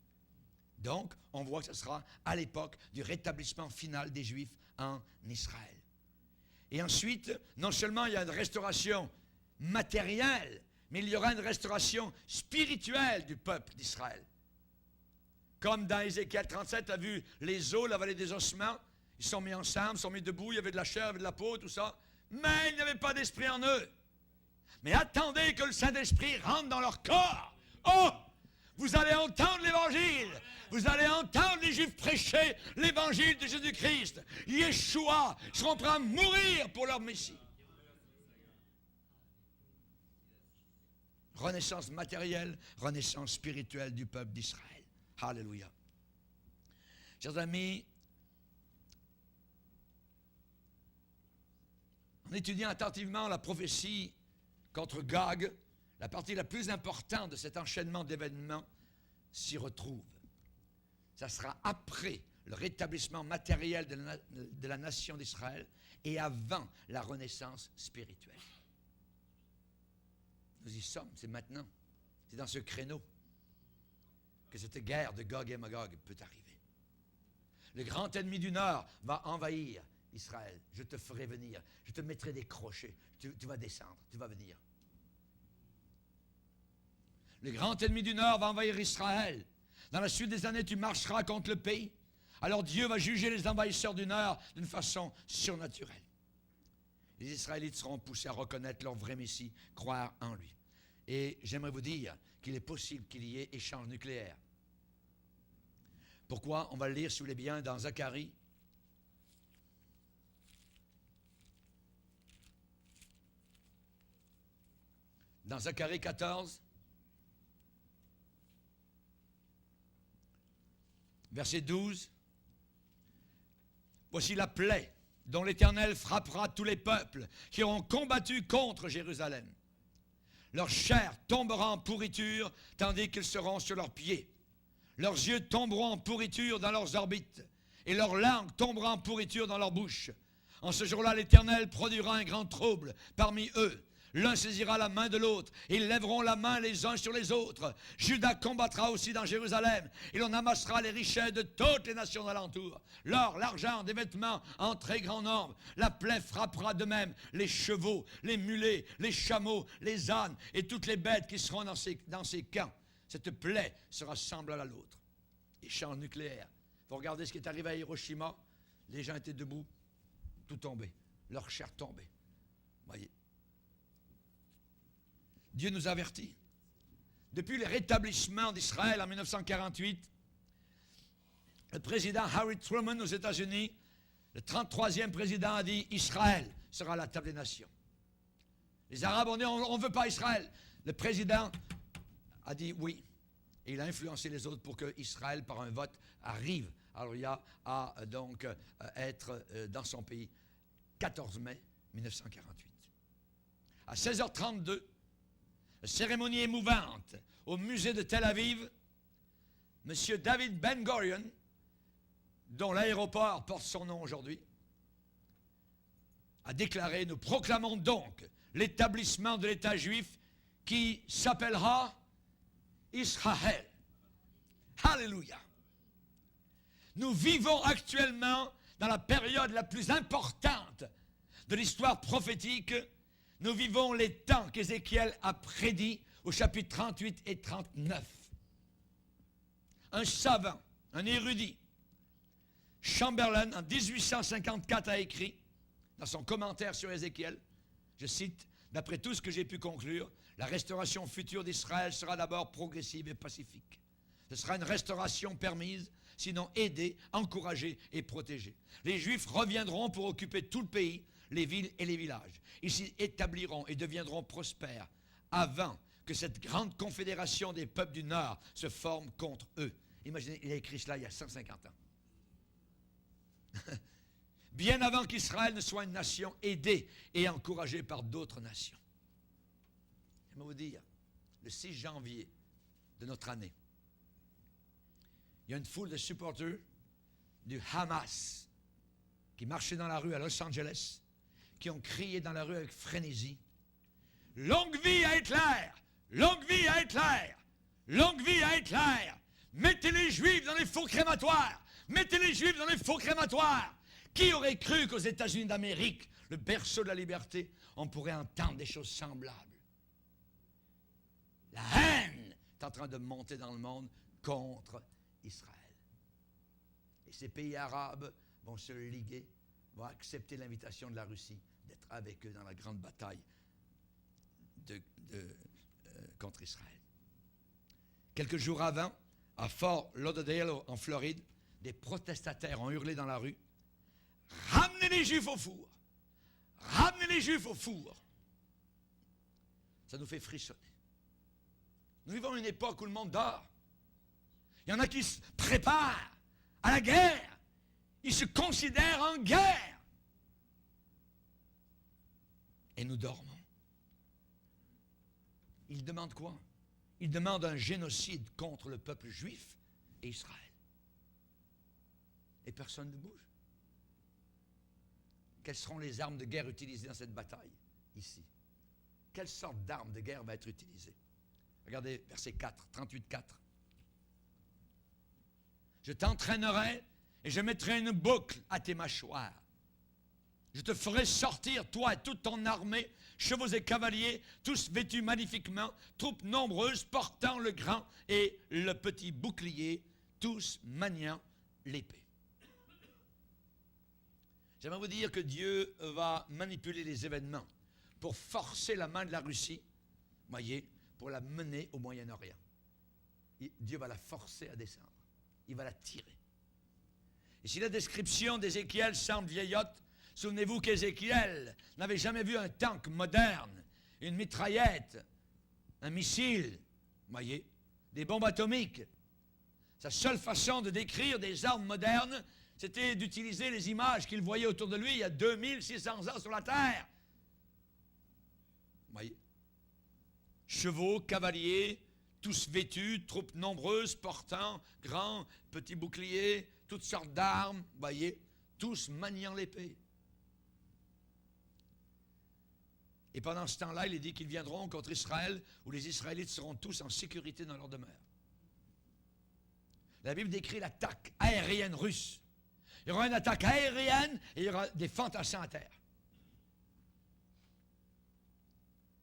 Donc, on voit que ce sera à l'époque du rétablissement final des Juifs en Israël. Et ensuite, non seulement il y a une restauration matérielle, mais il y aura une restauration spirituelle du peuple d'Israël. Comme dans Ézéchiel 37, tu as vu les os, la vallée des ossements, ils sont mis ensemble, ils sont mis debout, il y avait de la chair, il y avait de la peau, tout ça, mais il n'y avait pas d'esprit en eux. Mais attendez que le Saint-Esprit rentre dans leur corps. Oh! Vous allez entendre l'Évangile. Vous allez entendre les Juifs prêcher l'Évangile de Jésus-Christ. Yeshua seront prêts à mourir pour leur Messie. Renaissance matérielle, renaissance spirituelle du peuple d'Israël. Alléluia. Chers amis, en étudiant attentivement la prophétie contre Gog, la partie la plus importante de cet enchaînement d'événements s'y retrouve. Ça sera après le rétablissement matériel de la nation d'Israël et avant la renaissance spirituelle. Nous y sommes, c'est maintenant. C'est dans ce créneau que cette guerre de Gog et Magog peut arriver. Le grand ennemi du Nord va envahir Israël. Je te ferai venir. Je te mettrai des crochets. Tu vas descendre. Tu vas venir. Le grand ennemi du Nord va envahir Israël. Dans la suite des années, tu marcheras contre le pays. Alors Dieu va juger les envahisseurs du Nord d'une façon surnaturelle. les Israélites seront poussés à reconnaître leur vrai Messie, croire en lui. Et j'aimerais vous dire qu'il est possible qu'il y ait échange nucléaire. Pourquoi? On va le lire, si vous voulez bien, dans Zacharie. Dans Zacharie 14, verset 12. Voici la plaie dont l'Éternel frappera tous les peuples qui auront combattu contre Jérusalem. Leur chair tombera en pourriture, tandis qu'ils seront sur leurs pieds. Leurs yeux tomberont en pourriture dans leurs orbites, et leur langue tombera en pourriture dans leur bouche. En ce jour-là, l'Éternel produira un grand trouble parmi eux. L'un saisira la main de l'autre, et ils lèveront la main les uns sur les autres. Juda combattra aussi dans Jérusalem, et l'on amassera les richesses de toutes les nations alentour. L'or, l'argent, des vêtements en très grand nombre. La plaie frappera de même les chevaux, les mulets, les chameaux, les ânes, et toutes les bêtes qui seront dans ces camps. Cette plaie sera semblable à l'autre. Échange nucléaire. Vous regardez ce qui est arrivé à Hiroshima. Les gens étaient debout, tout tombé, leur chair tombée. Voyez. Dieu nous avertit. Depuis le rétablissement d'Israël en 1948, le président Harry Truman aux États-Unis, le 33e président, a dit Israël sera la table des nations. Les Arabes ont dit on ne veut pas Israël. Le président a dit oui. Et il a influencé les autres pour que Israël, par un vote, arrive à donc être dans son pays. 14 mai 1948. À 16h32, cérémonie émouvante au musée de Tel Aviv, M. David Ben Gurion, dont l'aéroport porte son nom aujourd'hui, a déclaré: nous proclamons donc l'établissement de l'État juif qui s'appellera Israël. Alléluia. Nous vivons actuellement dans la période la plus importante de l'histoire prophétique. Nous vivons les temps qu'Ézéchiel a prédits au chapitre 38 et 39. Un savant, un érudit, Chamberlain, en 1854, a écrit, dans son commentaire sur Ézéchiel, je cite, « D'après tout ce que j'ai pu conclure, la restauration future d'Israël sera d'abord progressive et pacifique. Ce sera une restauration permise, sinon aidée, encouragée et protégée. Les Juifs reviendront pour occuper tout le pays, les villes et les villages. Ils s'y établiront et deviendront prospères avant que cette grande confédération des peuples du Nord se forme contre eux. » Imaginez, il a écrit cela il y a 150 ans. Bien avant qu'Israël ne soit une nation aidée et encouragée par d'autres nations. Je vais vous dire, le 6 janvier de notre année, il y a une foule de supporters du Hamas qui marchaient dans la rue à Los Angeles, qui ont crié dans la rue avec frénésie: « Longue vie à Hitler! Longue vie à Hitler! Longue vie à Hitler! Mettez les Juifs dans les fours crématoires! Mettez les Juifs dans les fours crématoires! » Qui aurait cru qu'aux États-Unis d'Amérique, le berceau de la liberté, on pourrait entendre des choses semblables? La haine est en train de monter dans le monde contre Israël. Et ces pays arabes vont se liguer, vont accepter l'invitation de la Russie d'être avec eux dans la grande bataille contre Israël. Quelques jours avant, à Fort Lauderdale, en Floride, des protestataires ont hurlé dans la rue: « Ramenez les Juifs au four! Ramenez les Juifs au four! » Ça nous fait frissonner. Nous vivons une époque où le monde dort. Il y en a qui se préparent à la guerre. Ils se considèrent en guerre. Et nous dormons. Ils demandent quoi? Ils demandent un génocide contre le peuple juif et Israël. Et personne ne bouge. Quelles seront les armes de guerre utilisées dans cette bataille, ici? Quelle sorte d'arme de guerre va être utilisée? Regardez, verset 4, 38-4. « Je t'entraînerai et je mettrai une boucle à tes mâchoires. Je te ferai sortir, toi et toute ton armée, chevaux et cavaliers, tous vêtus magnifiquement, troupes nombreuses portant le grand et le petit bouclier, tous maniant l'épée. » J'aimerais vous dire que Dieu va manipuler les événements pour forcer la main de la Russie, voyez, pour la mener au Moyen-Orient. Dieu va la forcer à descendre. Il va la tirer. Et si la description d'Ézéchiel semble vieillotte, souvenez-vous qu'Ézéchiel n'avait jamais vu un tank moderne, une mitraillette, un missile, voyez, des bombes atomiques. Sa seule façon de décrire des armes modernes, c'était d'utiliser les images qu'il voyait autour de lui il y a 2600 ans sur la Terre. Voyez. Chevaux, cavaliers, tous vêtus, troupes nombreuses, portant grands, petits boucliers, toutes sortes d'armes, voyez, tous maniant l'épée. Et pendant ce temps-là, il est dit qu'ils viendront contre Israël, où les Israélites seront tous en sécurité dans leur demeure. La Bible décrit l'attaque aérienne russe. Il y aura une attaque aérienne et il y aura des fantassins à terre.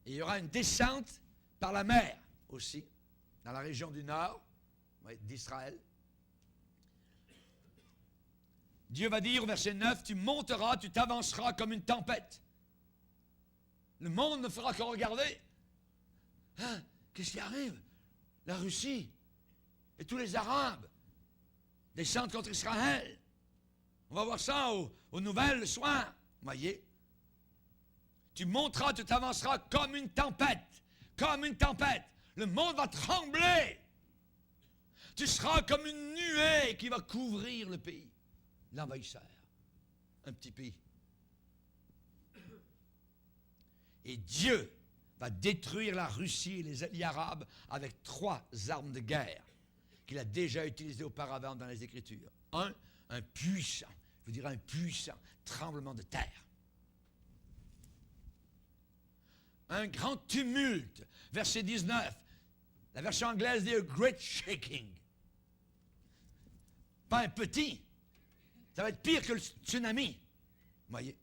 Et il y aura une descente par la mer aussi, dans la région du nord d'Israël. Dieu va dire au verset 9, tu monteras, tu t'avanceras comme une tempête. Le monde ne fera que regarder. Hein? Qu'est-ce qui arrive? La Russie et tous les Arabes descendent contre Israël. On va voir ça aux nouvelles le soir. Voyez? Tu monteras, tu t'avanceras comme une tempête. Comme une tempête. Le monde va trembler. Tu seras comme une nuée qui va couvrir le pays. L'envahisseur. Un petit pays. Et Dieu va détruire la Russie et les alliés arabes avec 3 armes de guerre qu'il a déjà utilisées auparavant dans les Écritures. Un puissant, je vous dirais un puissant tremblement de terre. Un grand tumulte, verset 19. La version anglaise dit « a great shaking ». Pas un petit. Ça va être pire que le tsunami. Voyez.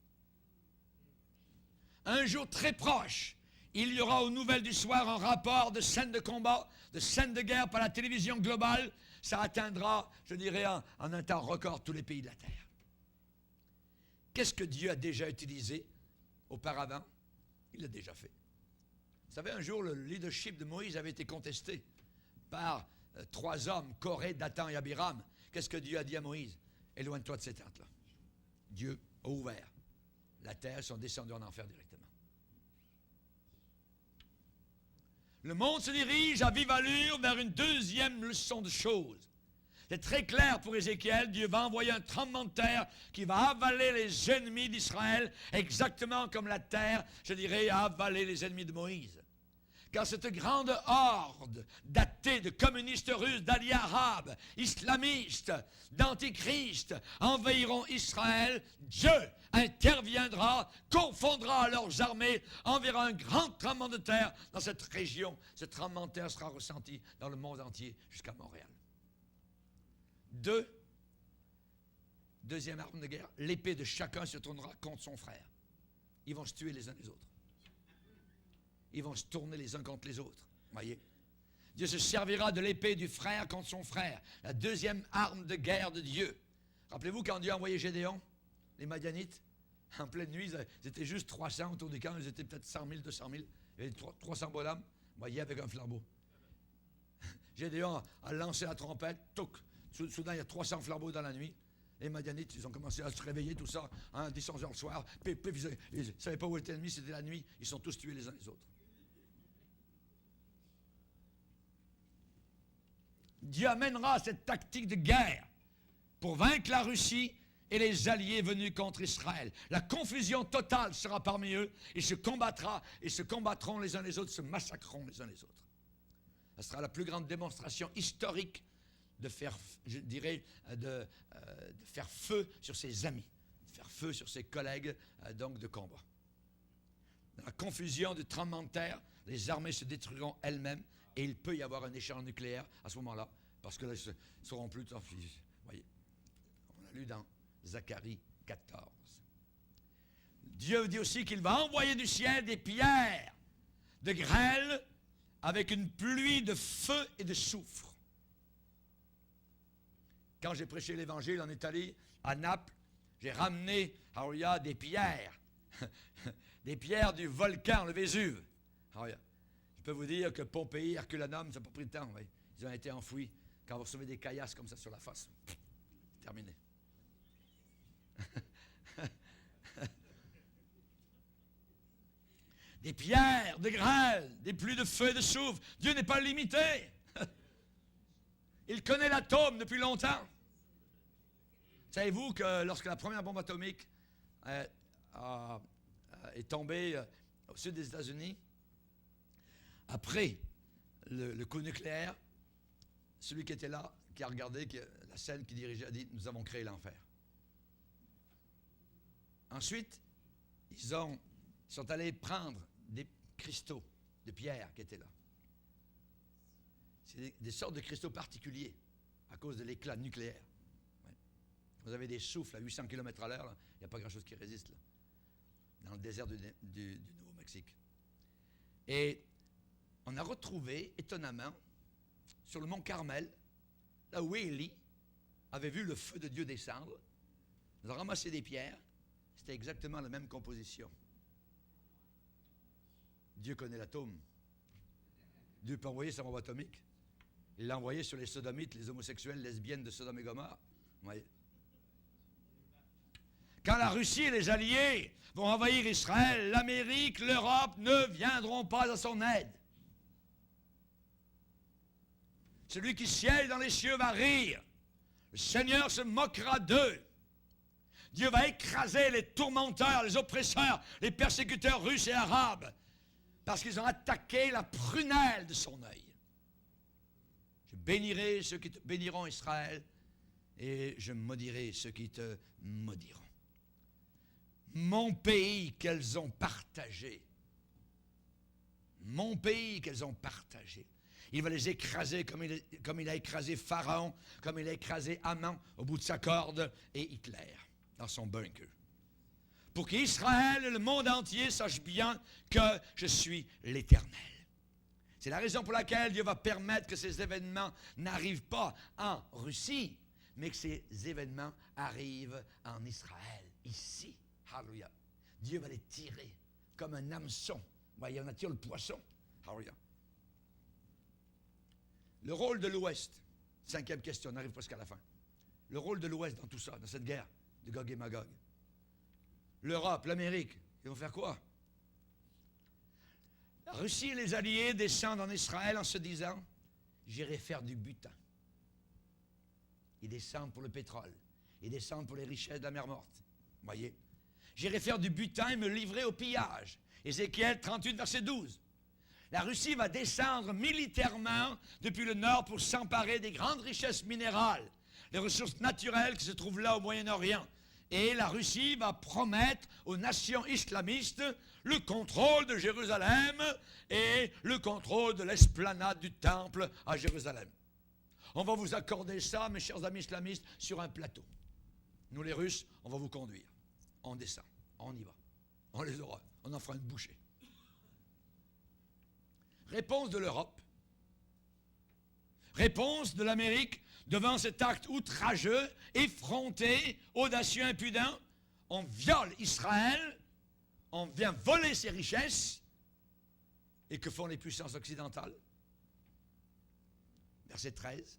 Un jour très proche, il y aura aux nouvelles du soir un rapport de scènes de combat, de scènes de guerre par la télévision globale. Ça atteindra, je dirais, en un temps record tous les pays de la terre. Qu'est-ce que Dieu a déjà utilisé auparavant? Il l'a déjà fait. Vous savez, un jour, le leadership de Moïse avait été contesté par 3 hommes, Coré, Dathan et Abiram. Qu'est-ce que Dieu a dit à Moïse? Éloigne-toi de ces tentes-là. Dieu a ouvert la terre, sont descendus en enfer directement. Le monde se dirige à vive allure vers une deuxième leçon de choses. C'est très clair pour Ézéchiel, Dieu va envoyer un tremblement de terre qui va avaler les ennemis d'Israël, exactement comme la terre, je dirais, a avalé les ennemis de Moïse. Car cette grande horde d'athées, de communistes russes, d'alliés arabes, islamistes, d'antichrist envahiront Israël, Dieu interviendra, confondra leurs armées, enverra un grand tremblement de terre dans cette région. Ce tremblement de terre sera ressenti dans le monde entier jusqu'à Montréal. Deuxième arme de guerre, l'épée de chacun se tournera contre son frère. Ils vont se tuer les uns les autres. Ils vont se tourner les uns contre les autres. Voyez? Dieu se servira de l'épée du frère contre son frère. La deuxième arme de guerre de Dieu. Rappelez-vous quand Dieu a envoyé Gédéon, les Madianites, en pleine nuit, ils étaient juste 300 autour du camp, ils étaient peut-être 100 000, 200 000. Il y avait 300 bonhommes, voyez, avec un flambeau. Gédéon a lancé la trompette, touc. Soudain, il y a 300 flambeaux dans la nuit. Les Madianites, ils ont commencé à se réveiller, tout ça, 10-11 heures le soir. Ils ne savaient pas où était l'ennemi, c'était la nuit. Ils sont tous tués les uns les autres. Dieu amènera cette tactique de guerre pour vaincre la Russie et les alliés venus contre Israël. La confusion totale sera parmi eux. Ils se combattront les uns les autres, se massacreront les uns les autres. Ce sera la plus grande démonstration historique de faire, je dirais, de faire feu sur ses amis, de faire feu sur ses collègues donc de combat. Dans la confusion du tremblement de terre, les armées se détruiront elles-mêmes et il peut y avoir un échange nucléaire à ce moment-là, parce que là, ils ne seront plus... Voyez, on a lu dans Zacharie 14. Dieu dit aussi qu'il va envoyer du ciel des pierres de grêle avec une pluie de feu et de soufre. Quand j'ai prêché l'Évangile en Italie, à Naples, J'ai ramené, alléluia, des pierres. Des pierres du volcan, le Vésuve. Alléluia. Je peux vous dire que Pompéi, Herculanum, ça n'a pas pris de temps. Oui. Ils ont été enfouis. Quand vous recevez des caillasses comme ça sur la face, terminé. Des pierres, des grêles, des pluies de feu et de soufre. Dieu n'est pas limité. Il connaît l'atome depuis longtemps. Savez-vous que lorsque la première bombe atomique est tombée au sud des États-Unis, après le coup nucléaire, celui qui était là, qui a regardé la scène qui dirigeait, a dit « Nous avons créé l'enfer ». Ensuite, ils sont allés prendre des cristaux de pierre qui étaient là. C'est des sortes de cristaux particuliers à cause de l'éclat nucléaire. Ouais. Vous avez des souffles à 800 km à l'heure, il n'y a pas grand-chose qui résiste là, dans le désert du Nouveau-Mexique. Et on a retrouvé, étonnamment, sur le mont Carmel, là où Élie avait vu le feu de Dieu descendre, ils ont ramassé des pierres, c'était exactement la même composition. Dieu connaît l'atome. Dieu peut envoyer sa bombe atomique. Il l'a envoyé sur les sodomites, les homosexuels, lesbiennes de Sodome et Gomorrhe. Oui. Quand la Russie et les alliés vont envahir Israël, l'Amérique, l'Europe ne viendront pas à son aide. Celui qui siège dans les cieux va rire. Le Seigneur se moquera d'eux. Dieu va écraser les tourmenteurs, les oppresseurs, les persécuteurs russes et arabes, parce qu'ils ont attaqué la prunelle de son œil. Je bénirai ceux qui te béniront, Israël, et je maudirai ceux qui te maudiront. Mon pays qu'elles ont partagé. Mon pays qu'elles ont partagé. Il va les écraser comme il a écrasé Pharaon, comme il a écrasé Haman au bout de sa corde et Hitler dans son bunker. Pour qu'Israël et le monde entier sachent bien que je suis l'Éternel. C'est la raison pour laquelle Dieu va permettre que ces événements n'arrivent pas en Russie, mais que ces événements arrivent en Israël, ici. Alléluia. Dieu va les tirer comme un hameçon. Vous voyez, on attire le poisson. Alléluia. Le rôle de l'Ouest, 5e question, on arrive presque à la fin. Le rôle de l'Ouest dans tout ça, dans cette guerre de Gog et Magog. L'Europe, l'Amérique, ils vont faire quoi? La Russie et les Alliés descendent en Israël en se disant « J'irai faire du butin ». Ils descendent pour le pétrole. Ils descendent pour les richesses de la mer Morte. Vous voyez? J'irai faire du butin et me livrer au pillage. Ézéchiel 38, verset 12. La Russie va descendre militairement depuis le nord pour s'emparer des grandes richesses minérales, les ressources naturelles qui se trouvent là au Moyen-Orient. Et la Russie va promettre aux nations islamistes le contrôle de Jérusalem et le contrôle de l'esplanade du temple à Jérusalem. On va vous accorder ça, mes chers amis islamistes, sur un plateau. Nous, les Russes, on va vous conduire. On descend, on y va. On les aura, on en fera une bouchée. Réponse de l'Europe. Réponse de l'Amérique devant cet acte outrageux, effronté, audacieux, impudent. On viole Israël, on vient voler ses richesses. Et que font les puissances occidentales? Verset 13.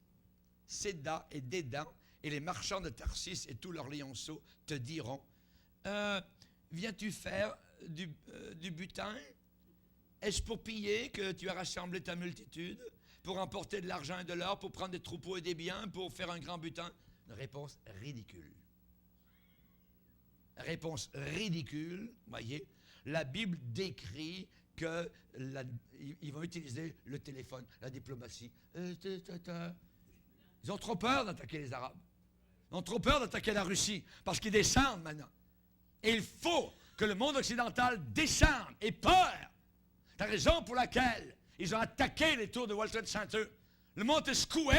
Séda et Dédan et les marchands de Tarsis et tous leurs lionceaux te diront viens-tu faire du butin? Est-ce pour piller que tu as rassemblé ta multitude? Pour emporter de l'argent et de l'or, pour prendre des troupeaux et des biens, pour faire un grand butin? Une réponse ridicule. Réponse ridicule, voyez. La Bible décrit qu'ils vont utiliser le téléphone, la diplomatie. Ils ont trop peur d'attaquer les Arabes. Ils ont trop peur d'attaquer la Russie, parce qu'ils descendent maintenant. Et il faut que le monde occidental descende et peur. C'est la raison pour laquelle ils ont attaqué les tours de World Trade Center. Le monde est secoué.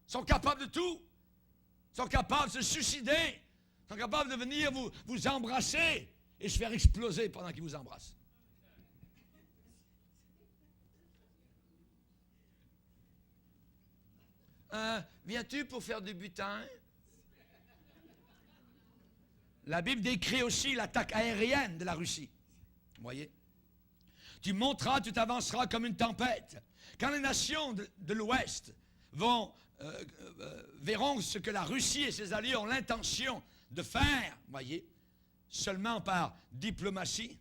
Ils sont capables de tout. Ils sont capables de se suicider. Ils sont capables de venir vous embrasser et se faire exploser pendant qu'ils vous embrassent. Viens-tu pour faire du butin? La Bible décrit aussi l'attaque aérienne de la Russie. Vous voyez? Tu monteras, tu t'avanceras comme une tempête. Quand les nations de l'Ouest verront ce que la Russie et ses alliés ont l'intention de faire, vous voyez, seulement par diplomatie,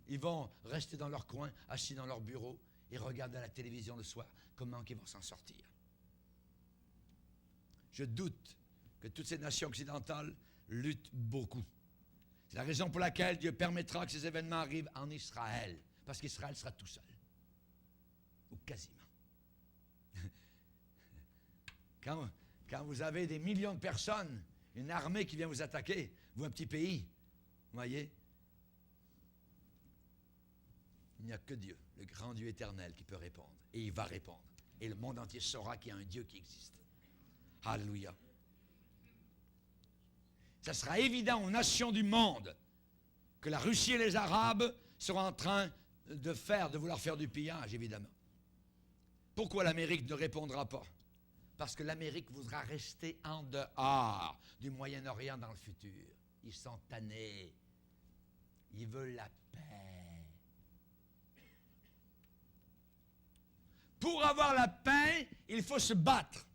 ils vont rester dans leur coin, assis dans leur bureau, et regarder à la télévision le soir comment ils vont s'en sortir. Je doute que toutes ces nations occidentales luttent beaucoup. C'est la raison pour laquelle Dieu permettra que ces événements arrivent en Israël, parce qu'Israël sera tout seul, ou quasiment. Quand vous avez des millions de personnes, une armée qui vient vous attaquer, vous un petit pays, vous voyez, il n'y a que Dieu, le grand Dieu éternel, qui peut répondre. Et il va répondre. Et le monde entier saura qu'il y a un Dieu qui existe. Alléluia. Ça sera évident aux nations du monde que la Russie et les Arabes seront en train de vouloir faire du pillage, évidemment. Pourquoi l'Amérique ne répondra pas? Parce que l'Amérique voudra rester en dehors du Moyen-Orient dans le futur. Ils sont tannés. Ils veulent la paix. Pour avoir la paix, il faut se battre.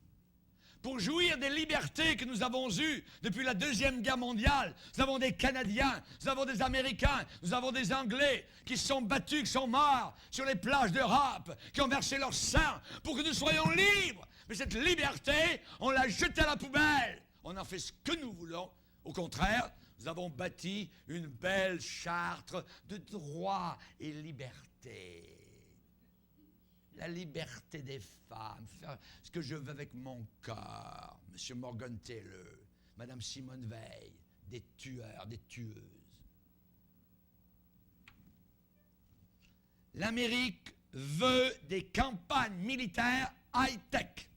Pour jouir des libertés que nous avons eues depuis la Deuxième Guerre mondiale, nous avons des Canadiens, nous avons des Américains, nous avons des Anglais qui se sont battus, qui sont morts sur les plages d'Europe, qui ont versé leur sang pour que nous soyons libres. Mais cette liberté, on l'a jetée à la poubelle. On en fait ce que nous voulons. Au contraire, nous avons bâti une belle charte de droit et liberté. La liberté des femmes, faire ce que je veux avec mon corps. M. Morgan Taylor, Mme Simone Veil, des tueurs, des tueuses. L'Amérique veut des campagnes militaires high-tech.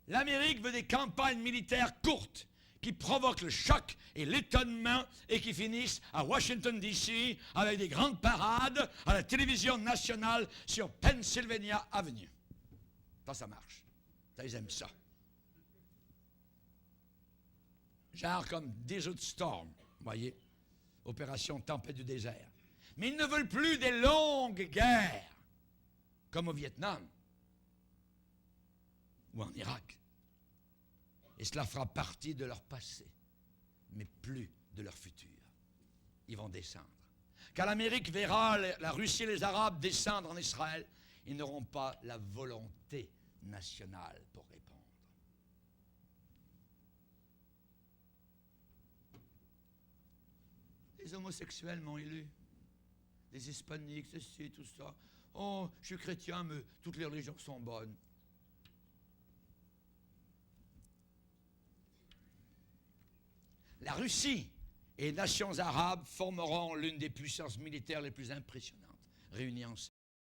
L'Amérique veut des campagnes militaires courtes qui provoquent le choc et l'étonnement et qui finissent à Washington, D.C. avec des grandes parades à la télévision nationale sur Pennsylvania Avenue. Ça marche. Ça, ils aiment ça. Genre comme Desert Storm, vous voyez, opération Tempête du désert. Mais ils ne veulent plus des longues guerres, comme au Vietnam ou en Irak. Et cela fera partie de leur passé, mais plus de leur futur. Ils vont descendre. Quand l'Amérique verra la Russie et les Arabes descendre en Israël, ils n'auront pas la volonté nationale pour répondre. Les homosexuels m'ont élu. Les hispaniques, ceci, tout ça. Oh, je suis chrétien, mais toutes les religions sont bonnes. La Russie et les nations arabes formeront l'une des puissances militaires les plus impressionnantes réunies ensemble.